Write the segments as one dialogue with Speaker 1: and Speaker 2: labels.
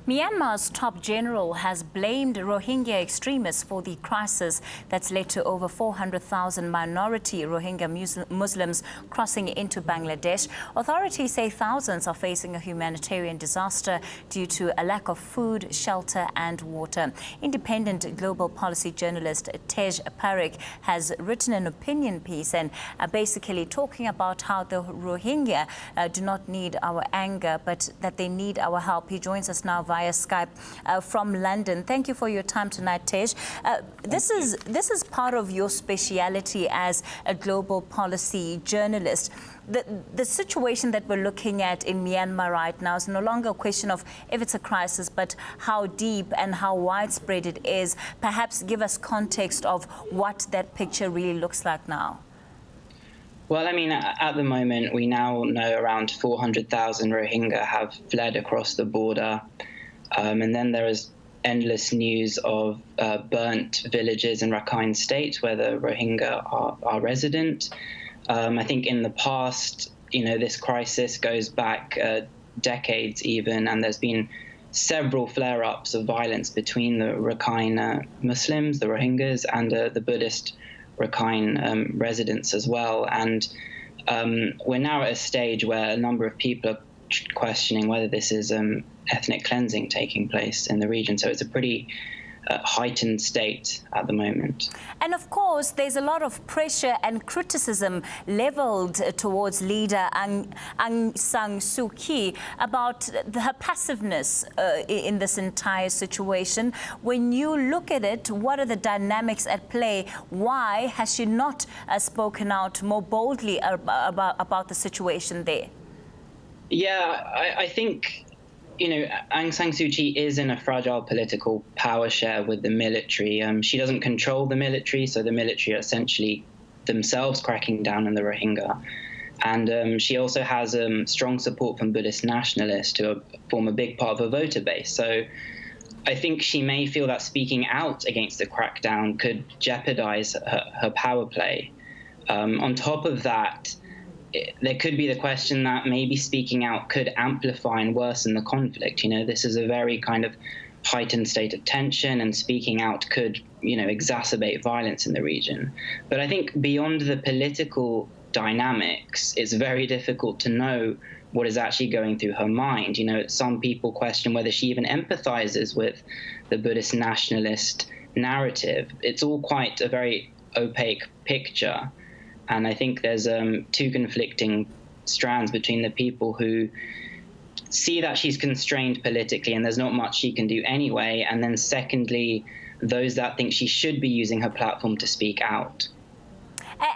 Speaker 1: Myanmar's top general has blamed Rohingya extremists for the crisis that's led to over 400,000 minority Rohingya Muslims crossing into Bangladesh. Authorities say thousands are facing a humanitarian disaster due to a lack of food, shelter and water. Independent global policy journalist Tej Parikh has written an opinion piece and basically talking about how the Rohingya do not need our anger, but that they need our help. He joins us now via Skype from London. Thank you for your time tonight, Tej. This is part of your speciality as a global policy journalist. The situation that we're looking at in Myanmar right now is no longer a question of if it's a crisis, but how deep and how widespread it is. Perhaps give us context of what that picture really looks like now.
Speaker 2: Well, I mean, at the moment, we now know around 400,000 Rohingya have fled across the border. And then there is endless news of burnt villages in Rakhine State where the Rohingya are resident. I think in the past, this crisis goes back decades even, and there's been several flare-ups of violence between the Rakhine Muslims, the Rohingyas, and the Buddhist Rakhine residents as well. And we're now at a stage where a number of people are questioning whether this is ethnic cleansing taking place in the region. So it's a pretty heightened state at the moment.
Speaker 1: And of course, there's a lot of pressure and criticism leveled towards leader Aung San Suu Kyi about her passiveness in this entire situation. When you look at it, what are the dynamics at play? Why has she not spoken out more boldly about the situation there?
Speaker 2: Yeah, I think Aung San Suu Kyi is in a fragile political power share with the military. She doesn't control the military, so the military are essentially themselves cracking down on the Rohingya. And she also has strong support from Buddhist nationalists who form a big part of her voter base. So I think she may feel that speaking out against the crackdown could jeopardize her power play. On top of that, there could be the question that maybe speaking out could amplify and worsen the conflict. This is a very kind of heightened state of tension, and speaking out could, exacerbate violence in the region. But I think beyond the political dynamics, it's very difficult to know what is actually going through her mind. Some people question whether she even empathizes with the Buddhist nationalist narrative. It's all quite a very opaque picture. And I think there's two conflicting strands between the people who see that she's constrained politically and there's not much she can do anyway, and then secondly, those that think she should be using her platform to speak out.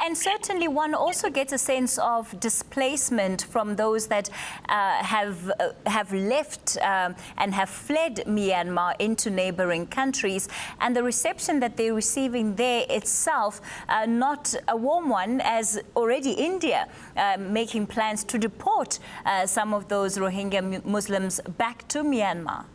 Speaker 1: And certainly one also gets a sense of displacement from those that have left and have fled Myanmar into neighboring countries. And the reception that they're receiving there itself, not a warm one, as already India making plans to deport some of those Rohingya Muslims back to Myanmar.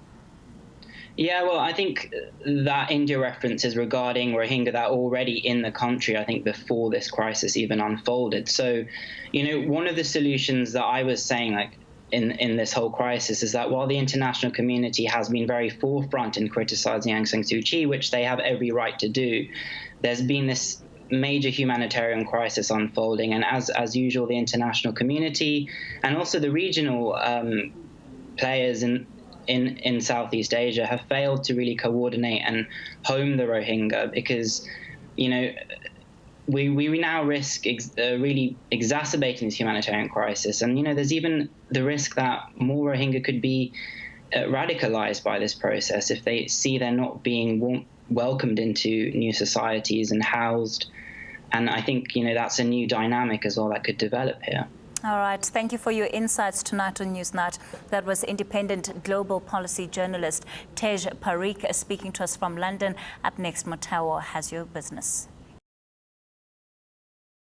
Speaker 2: Yeah, well, I think that India reference is regarding Rohingya that are already in the country, I think, before this crisis even unfolded. So, one of the solutions that I was saying, in this whole crisis, is that while the international community has been very forefront in criticizing Aung San Suu Kyi, which they have every right to do, there's been this major humanitarian crisis unfolding. And as usual, the international community and also the regional players in Southeast Asia have failed to really coordinate and home the Rohingya, because, we now risk really exacerbating this humanitarian crisis. And, there's even the risk that more Rohingya could be radicalized by this process if they see they're not being welcomed into new societies and housed. And I think, that's a new dynamic as well that could develop here.
Speaker 1: All right. Thank you for your insights tonight on Newsnight. That was independent global policy journalist Tej Parikh speaking to us from London. Up next, Mateo has your business.